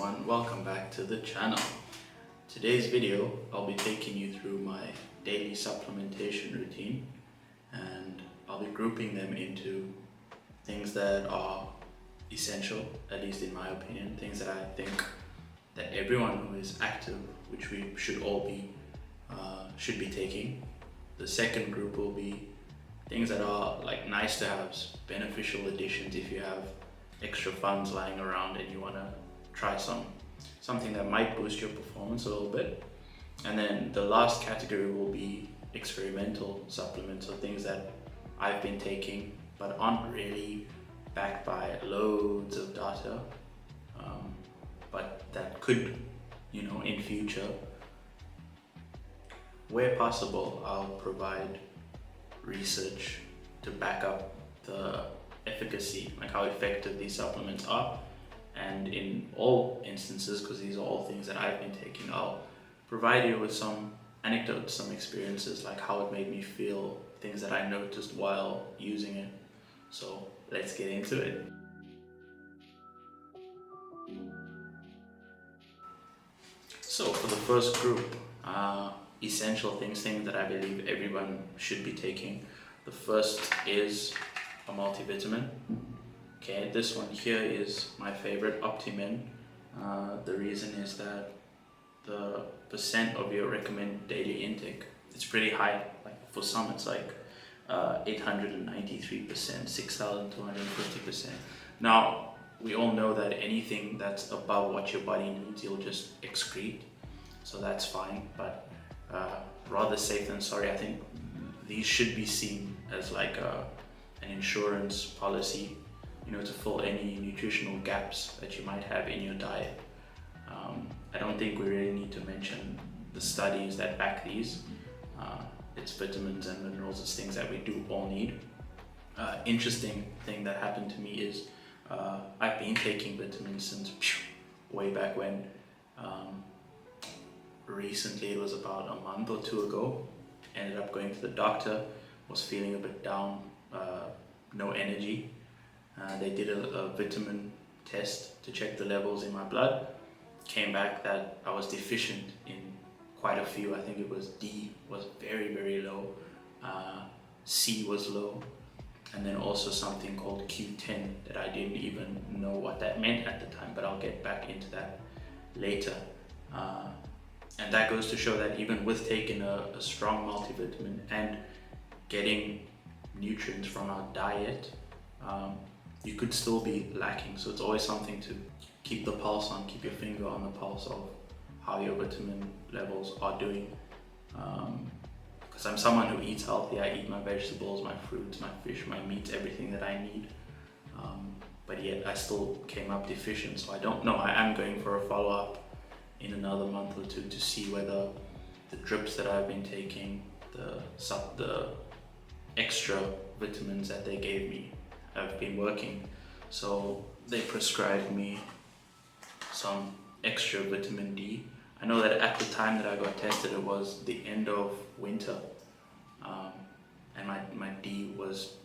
everyone, welcome back to the channel. Today's video I'll be taking you through my daily supplementation routine, and I'll be grouping them into things that are essential, at least in my opinion, things that I think that everyone who is active, which we should all be, should be taking. The second group will be things that are like nice to haves, beneficial additions if you have extra funds lying around and you want to try something that might boost your performance a little bit. And then the last category will be experimental supplements, or things that I've been taking but aren't really backed by loads of data, but that could, in future, where possible, I'll provide research to back up the efficacy, like how effective these supplements are. And in all instances, because these are all things that I've been taking, I'll provide you with some anecdotes, some experiences, like how it made me feel, things that I noticed while using it. So let's get into it. So for the first group, essential things that I believe everyone should be taking. The first is a multivitamin. Okay, this one here is my favorite, Optimin. The reason is that the percent of your recommended daily intake, it's pretty high. Like for some it's like 893%, 6,250%. Now, we all know that anything that's above what your body needs, you'll just excrete. So that's fine, but rather safe than sorry. I think these should be seen as like an insurance policy, to fill any nutritional gaps that you might have in your diet. I don't think we really need to mention the studies that back these. It's vitamins and minerals, it's things that we do all need. Interesting thing that happened to me is I've been taking vitamins since way back when. Recently, it was about a month or two ago, ended up going to the doctor, was feeling a bit down, no energy. They did a vitamin test to check the levels in my blood. Came back that I was deficient in quite a few. I think it was D was very, very low, C was low, and then also something called Q10 that I didn't even know what that meant at the time, but I'll get back into that later. And that goes to show that even with taking a strong multivitamin and getting nutrients from our diet, you could still be lacking. So it's always something to keep the pulse on, keep your finger on the pulse of how your vitamin levels are doing. Because I'm someone who eats healthy. I eat my vegetables, my fruits, my fish, my meats, everything that I need. But yet I still came up deficient. So I don't know. I am going for a follow-up in another month or two to see whether the drips that I've been taking, the extra vitamins that they gave me, have been working. So they prescribed me some extra vitamin D. I know that at the time that I got tested, it was the end of winter, and my D was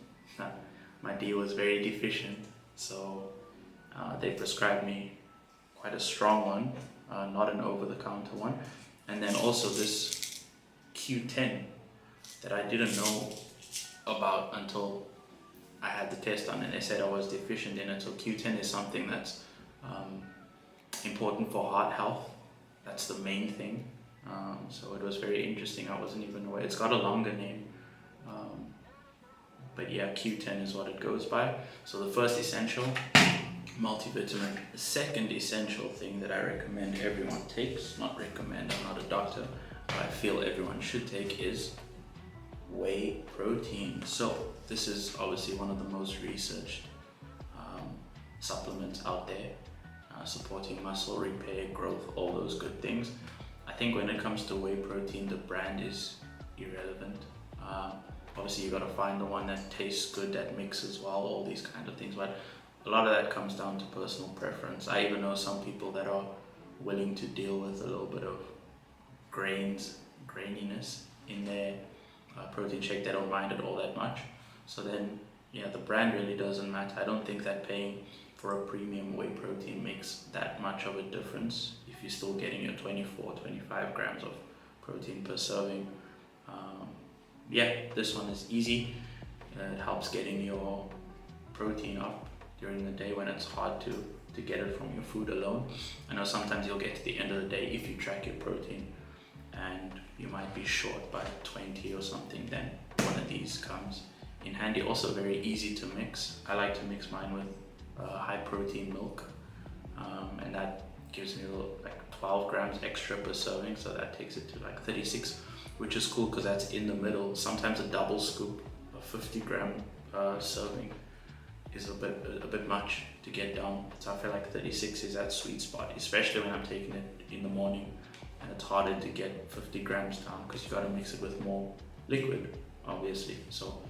very deficient. So they prescribed me quite a strong one, not an over-the-counter one. And then also this Q10 that I didn't know about until I had the test done, and they said I was deficient in it. So Q10 is something that's important for heart health. That's the main thing. So it was very interesting. I wasn't even aware. It's got a longer name. But yeah, Q10 is what it goes by. So the first essential, multivitamin. The second essential thing that I recommend everyone takes, not recommend, I'm not a doctor, but I feel everyone should take, is whey protein. So this is obviously one of the most researched supplements out there, supporting muscle repair, growth, all those good things. I think when it comes to whey protein, the brand is irrelevant. Obviously you got to find the one that tastes good, that mixes well, all these kind of things, but a lot of that comes down to personal preference. I even know some people that are willing to deal with a little bit of graininess in their protein shake. They don't mind it all that much. So then, yeah, the brand really doesn't matter. I don't think that paying for a premium whey protein makes that much of a difference if you're still getting your 24-25 grams of protein per serving. Yeah, this one is easy. It helps getting your protein up during the day when it's hard to get it from your food alone. I know sometimes you'll get to the end of the day if you track your protein and you might be short by 20 or something, then one of these comes in handy. Also very easy to mix. I like to mix mine with high protein milk, and that gives me like 12 grams extra per serving, so that takes it to like 36, which is cool because that's in the middle. Sometimes a double scoop of 50 gram serving is a bit much to get down, so I feel like 36 is that sweet spot, especially when I'm taking it in the morning and it's harder to get 50 grams down because you got to mix it with more liquid, obviously. So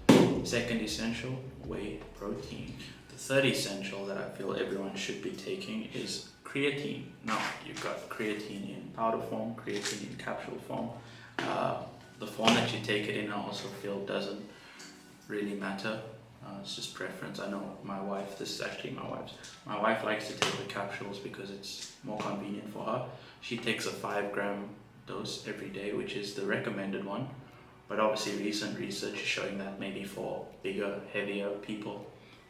second essential, whey protein. The third essential that I feel everyone should be taking is creatine. Now, you've got creatine in powder form, creatine in capsule form. The form that you take it in, I also feel doesn't really matter. It's just preference. I know my wife, this is actually my wife's. My wife likes to take the capsules because it's more convenient for her. She takes a 5 gram dose every day, which is the recommended one. But obviously recent research is showing that maybe for bigger, heavier people,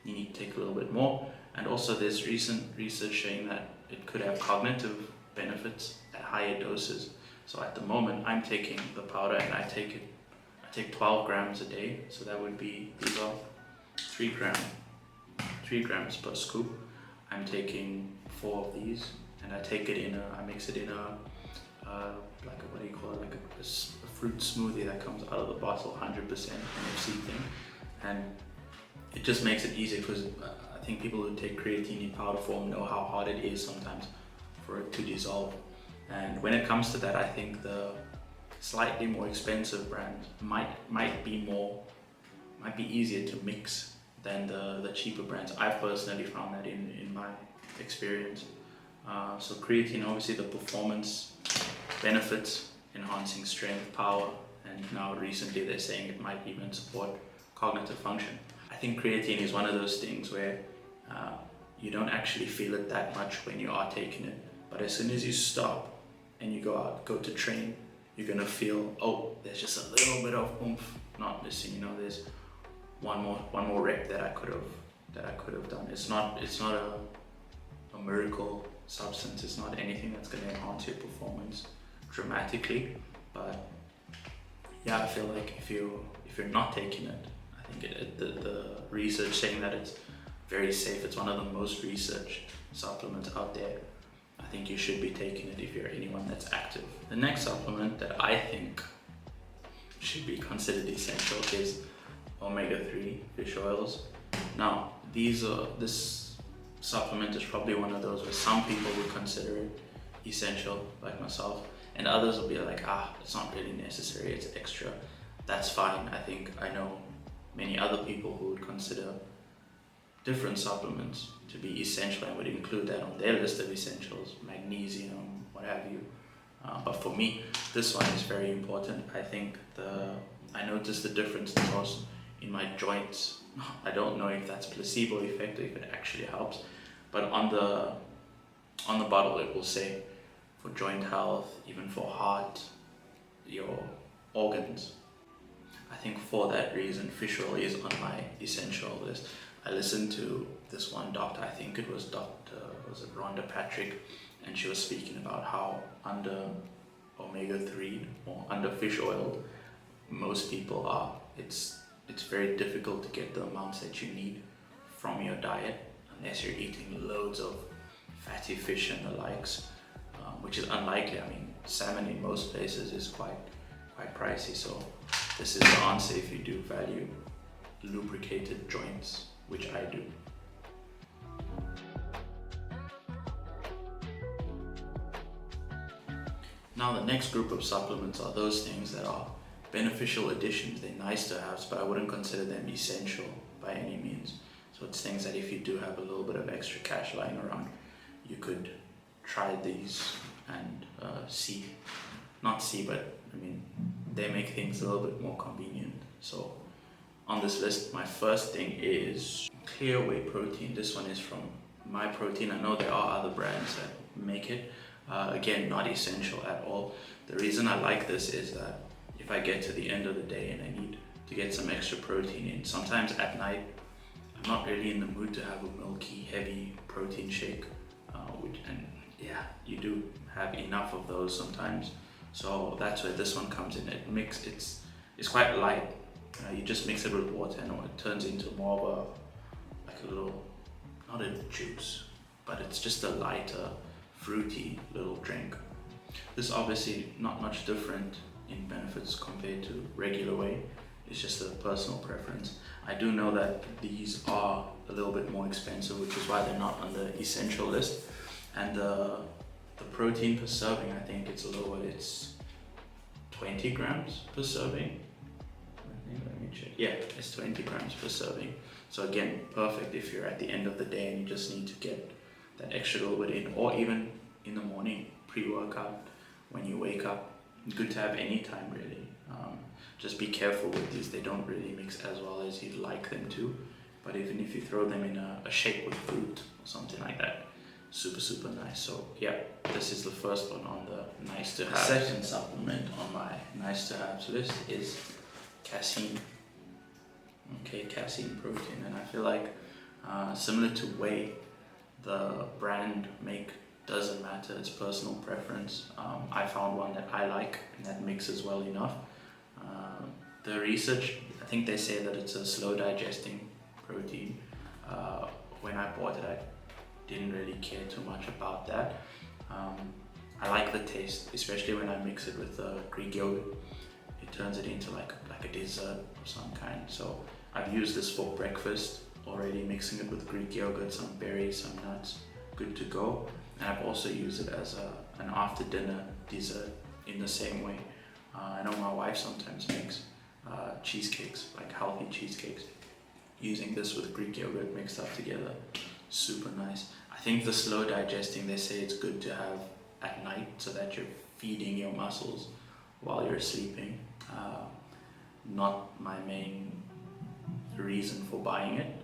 you need to take a little bit more. And also there's recent research showing that it could have cognitive benefits at higher doses. So at the moment I'm taking the powder and I take 12 grams a day. So that would be, these are 3 grams per scoop. I'm taking 4 of these and I take it in I mix it in like what do you call it, like a fruit smoothie that comes out of the bottle, 100% NFC thing, and it just makes it easier because I think people who take creatine in powder form know how hard it is sometimes for it to dissolve. And when it comes to that, I think the slightly more expensive brands might be easier to mix than the cheaper brands. I've personally found that in my experience. So creatine, obviously the performance benefits, enhancing strength, power, and now recently they're saying it might even support cognitive function. I think creatine is one of those things where you don't actually feel it that much when you are taking it, but as soon as you stop and you go to train, you're gonna feel, oh, there's just a little bit of oomph not missing. You know, there's one more rep that I could have done. It's not a miracle substance. It's not anything that's going to enhance your performance dramatically, but yeah, I feel like if you're not taking it, I think the research saying that it's very safe. It's one of the most researched supplements out there. I think you should be taking it if you're anyone that's active. The next supplement that I think should be considered essential is omega-3 fish oils. Now, this supplement is probably one of those where some people would consider it essential, like myself, and others will be like, it's not really necessary, it's extra. That's fine. I know many other people who would consider different supplements to be essential and would include that on their list of essentials, magnesium, what have you. But for me, this one is very important. I think I noticed the difference the most in my joints. I don't know if that's placebo effect or if it actually helps, but on the bottle it will say for joint health, even for heart, your organs. I think for that reason, fish oil is on my essential list. I listened to this one doctor, I think it was was it Rhonda Patrick, and she was speaking about how under omega-3 or under fish oil, most people are. It's very difficult to get the amounts that you need from your diet unless you're eating loads of fatty fish and the likes, which is unlikely. I mean, salmon in most places is quite pricey, so this is the answer if you do value lubricated joints, which I do. Now the next group of supplements are those things that are beneficial additions. They're nice to have, but I wouldn't consider them essential by any means. So it's things that if you do have a little bit of extra cash lying around, you could try these and but I mean, they make things a little bit more convenient. So on this list, my first thing is clear whey protein. This one is from my protein. I know there are other brands that make it. Again, not essential at all. The reason I like this is that if I get to the end of the day and I need to get some extra protein in, sometimes at night I'm not really in the mood to have a milky, heavy protein shake, and yeah, you do have enough of those sometimes. So that's where this one comes in. It's quite light. You just mix it with water and it turns into more of like a little, not a juice, but it's just a lighter, fruity little drink. This obviously not much different in benefits compared to regular whey. It's just a personal preference. I do know that these are a little bit more expensive, which is why they're not on the essential list. And the protein per serving, I think it's lower. It's 20 grams per serving. Let me check. Yeah, it's 20 grams per serving. So again, perfect if you're at the end of the day and you just need to get that extra little bit in, or even in the morning, pre-workout, when you wake up. Good to have any time really. Just be careful with these. They don't really mix as well as you'd like them to. But even if you throw them in a shake with fruit or something like that, super nice. So yeah, this is the first one on the nice to have. Second supplement on my nice to have list is Casein. Okay, Casein protein, and I feel like similar to whey, the brand make doesn't matter. It's personal preference. I found one that I like and that mixes well enough. The research, I think they say that it's a slow digesting protein. When I bought it, I didn't really care too much about that. I like the taste, especially when I mix it with Greek yogurt. It turns it into like a dessert of some kind. So I've used this for breakfast already, mixing it with Greek yogurt, some berries, some nuts, good to go. And I've also used it as an after dinner dessert in the same way. I know my wife sometimes makes cheesecakes, like healthy cheesecakes, using this with Greek yogurt mixed up together. Super nice. I think the slow digesting, they say it's good to have at night so that you're feeding your muscles while you're sleeping. Not my main reason for buying it.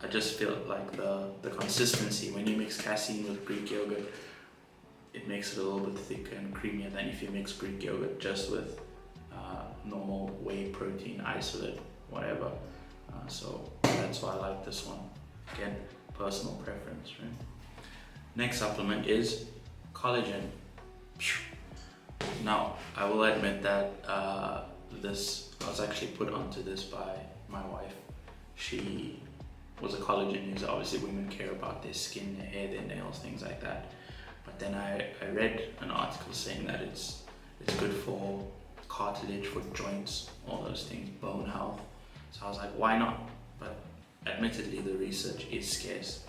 I just feel like the consistency, when you mix casein with Greek yogurt, it makes it a little bit thicker and creamier than if you mix Greek yogurt just with normal whey protein isolate, whatever. So that's why I like this one. Again, personal preference, right? Next supplement is collagen. Now, I will admit that I was actually put onto this by my wife. She was a collagen user. Obviously, women care about their skin, their hair, their nails, things like that. But then I read an article saying that it's good for cartilage, for joints, all those things, bone health. So I was like, why not? But admittedly, the research is scarce.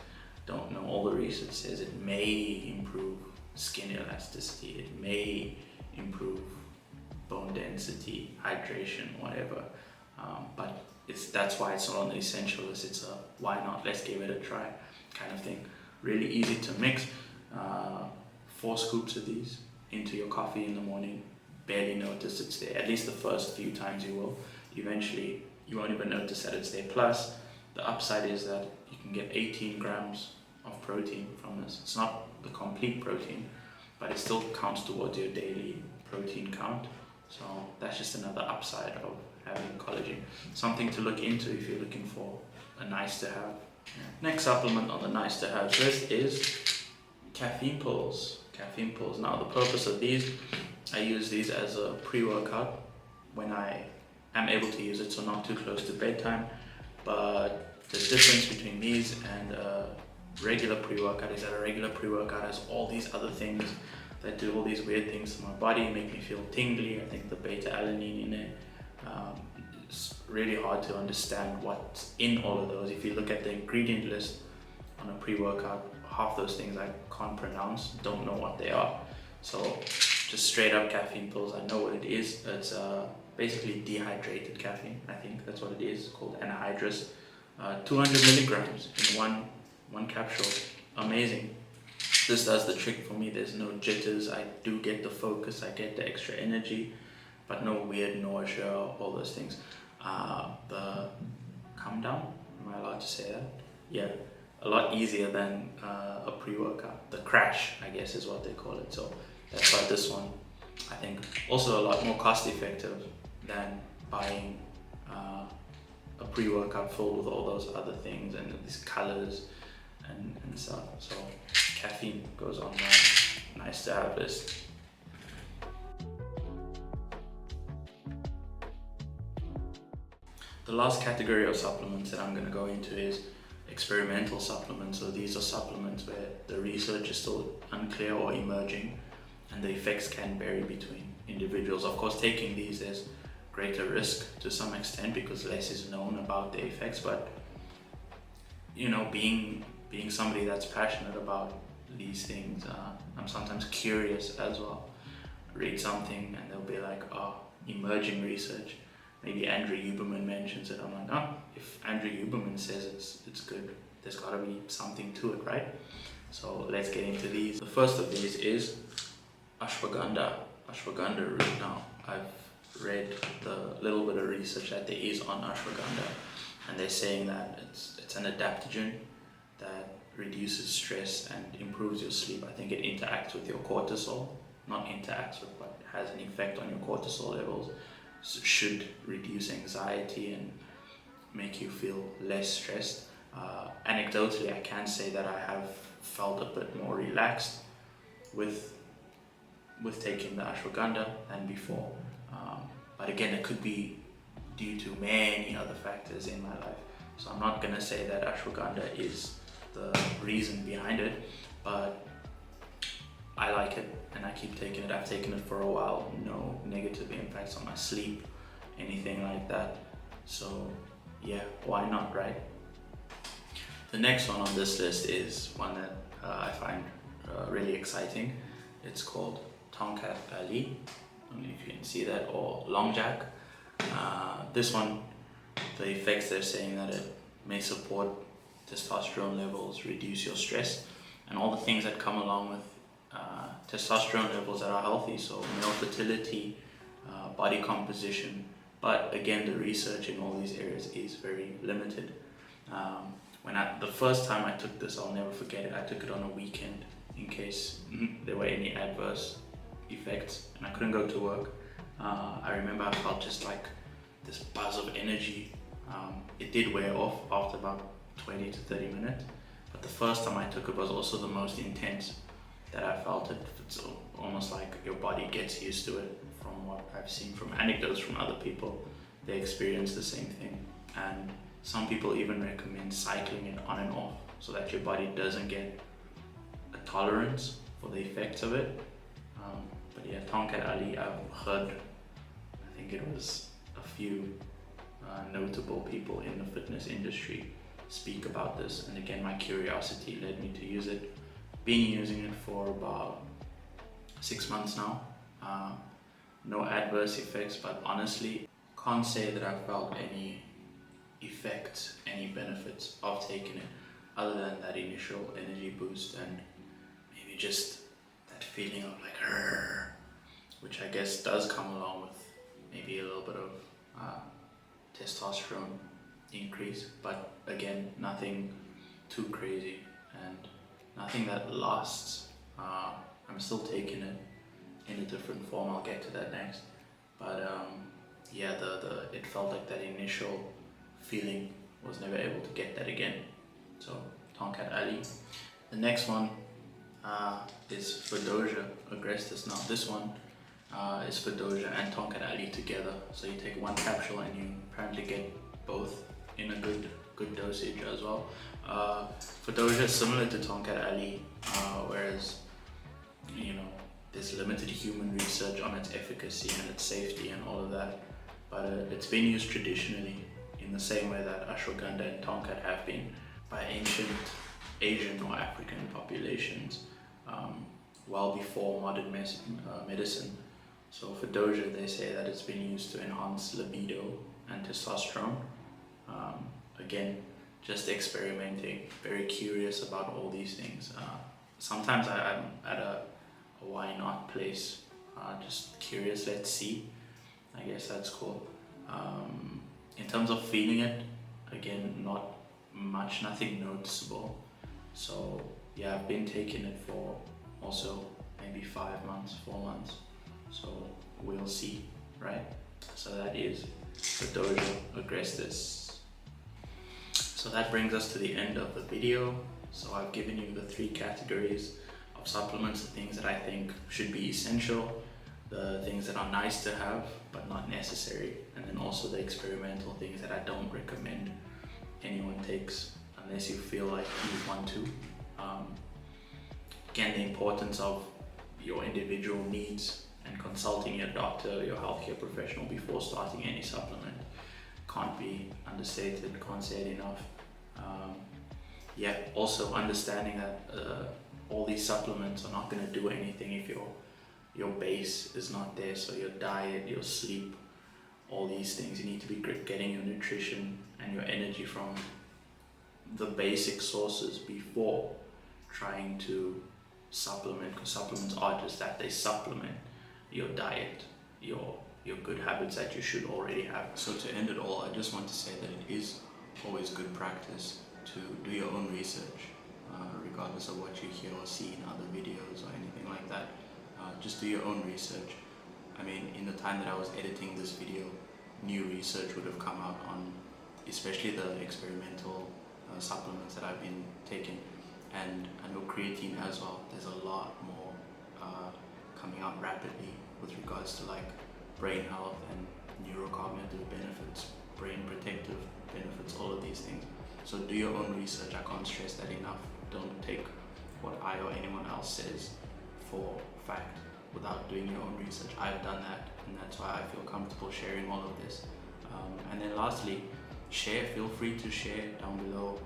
Don't know. All the research says it may improve skin elasticity, it may improve bone density, hydration, whatever. But that's why it's not on the essential list. It's a why not, let's give it a try kind of thing. Really easy to mix. 4 scoops of these into your coffee in the morning. Barely notice it's there. At least the first few times you will. Eventually you won't even notice that it's there. Plus the upside is that you can get 18 grams of protein from this. It's not the complete protein, but it still counts towards your daily protein count. So that's just another upside of having collagen. Something to look into if you're looking for a nice to have. Next supplement on the nice to have list is caffeine pills. Caffeine pills. Now the purpose of these, I use these as a pre-workout when I am able to use it, so not too close to bedtime. But the difference between these and regular pre-workout is that a regular pre-workout has all these other things that do all these weird things to my body, make me feel tingly. I think the beta-alanine in it, it's really hard to understand what's in all of those. If you look at the ingredient list on a pre-workout, half those things I can't pronounce, don't know what they are. So just straight up caffeine pills, I know what it is. It's basically dehydrated caffeine, I think that's what it is, called ANHYDROUS. 200 milligrams in one capsule. Amazing. This does the trick for me. There's no jitters. I do get the focus, I get the extra energy, but no weird nausea, all those things. The come down, am I allowed to say that? Yeah. a lot easier than a pre-workout. The crash, I guess, is what they call it. So that's why this one, I think, also a lot more cost effective than buying a pre-workout filled with all those other things and these colors and stuff. So caffeine goes on my nice to have list. The last category of supplements that I'm going to go into is experimental supplements. So these are supplements where the research is still unclear or emerging, and the effects can vary between individuals. Of course, taking these, there's greater risk to some extent because less is known about the effects, but being somebody that's passionate about these things, I'm sometimes curious as well. Read something and they'll be like, oh, emerging research. Maybe Andrew Huberman mentions it. I'm like, oh, if Andrew Huberman says it's good, there's got to be something to it, right? So let's get into these. The first of these is Ashwagandha root. Now, I've read the little bit of research that there is on Ashwagandha, and they're saying that it's an adaptogen that reduces stress and improves your sleep. I think it interacts with your cortisol, not interacts with, but has an effect on your cortisol levels. So should reduce anxiety and make you feel less stressed. Anecdotally, I can say that I have felt a bit more relaxed with taking the ashwagandha than before. But again, it could be due to many other factors in my life. So I'm not going to say that ashwagandha is the reason behind it, but I like it and I keep taking it. I've taken it for a while, no negative impacts on my sleep, anything like that. So yeah, why not, right? The next one on this list is one that I find really exciting. It's called Tongkat. I don't know if you can see that, or Long Jack. This one, the effects, they're saying that it may support testosterone levels, reduce your stress, and all the things that come along with testosterone levels that are healthy. So male fertility, body composition. But again, the research in all these areas is very limited. The first time I took this, I'll never forget it. I took it on a weekend in case there were any adverse effects, and I couldn't go to work. I remember I felt just like this buzz of energy. It did wear off after about 20 to 30 minutes, but the first time I took it was also the most intense that I felt it. It's almost like your body gets used to it. From what I've seen from anecdotes from other people, they experience the same thing, and some people even recommend cycling it on and off so that your body doesn't get a tolerance for the effects of it. But yeah, Tongkat, I've heard, I think it was a few notable people in the fitness industry speak about this, and again, my curiosity led me to use it. Been using it for about 6 months now. No adverse effects, but honestly, can't say that I've felt any effects, any benefits of taking it, other than that initial energy boost and maybe just that feeling of like, which I guess does come along with maybe a little bit of testosterone increase, but again, nothing too crazy and nothing that lasts. I'm still taking it in a different form. I'll get to that next. But yeah, it felt like that initial feeling, was never able to get that again. So Tongkat Ali. The next one is Fadogia Agrestis. Now this one is Fadogia and Tongkat Ali together. So you take one capsule and you apparently get both in a good dosage as well. Fadogia is similar to Tongkat Ali, whereas there's limited human research on its efficacy and its safety and all of that, but it's been used traditionally in the same way that Ashwagandha and Tongkat have been by ancient Asian or African populations, well before modern medicine. So Fadogia, they say that it's been used to enhance libido and testosterone. Again, just experimenting, very curious about all these things. Sometimes I'm at a why not place, just curious, let's see. I guess that's cool. In terms of feeling it, again, not much, nothing noticeable. So yeah, I've been taking it for also maybe 5 months, 4 months. So we'll see, right? So that is Fadogia Agrestis. So that brings us to the end of the video. So I've given you the 3 categories of supplements, the things that I think should be essential, the things that are nice to have but not necessary, and then also the experimental things that I don't recommend anyone takes unless you feel like you want to. Again, the importance of your individual needs and consulting your doctor, your healthcare professional before starting any supplement can't be understated, can't say it enough. Yeah, also understanding that all these supplements are not going to do anything if your base is not there. So your diet, your sleep, all these things, you need to be getting your nutrition and your energy from the basic sources before trying to supplement, because supplements are just that, they supplement your diet, your good habits that you should already have. So to end it all, I just want to say that it is always good practice to do your own research, regardless of what you hear or see in other videos or anything like that. Just do your own research. I mean, in the time that I was editing this video, new research would have come out on especially the experimental supplements that I've been taking, and I know creatine as well. There's a lot more coming out rapidly with regards to like brain health and neurocognitive benefits, brain protective benefits, all of these things. So do your own research. I can't stress that enough. Don't take what I or anyone else says for fact without doing your own research. I've done that, and that's why I feel comfortable sharing all of this. And then lastly, share. Feel free to share down below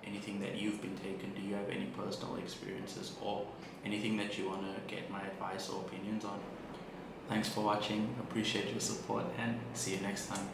anything that you've been taking. Do you have any personal experiences or anything that you want to get my advice or opinions on? Thanks for watching. Appreciate your support, and see you next time.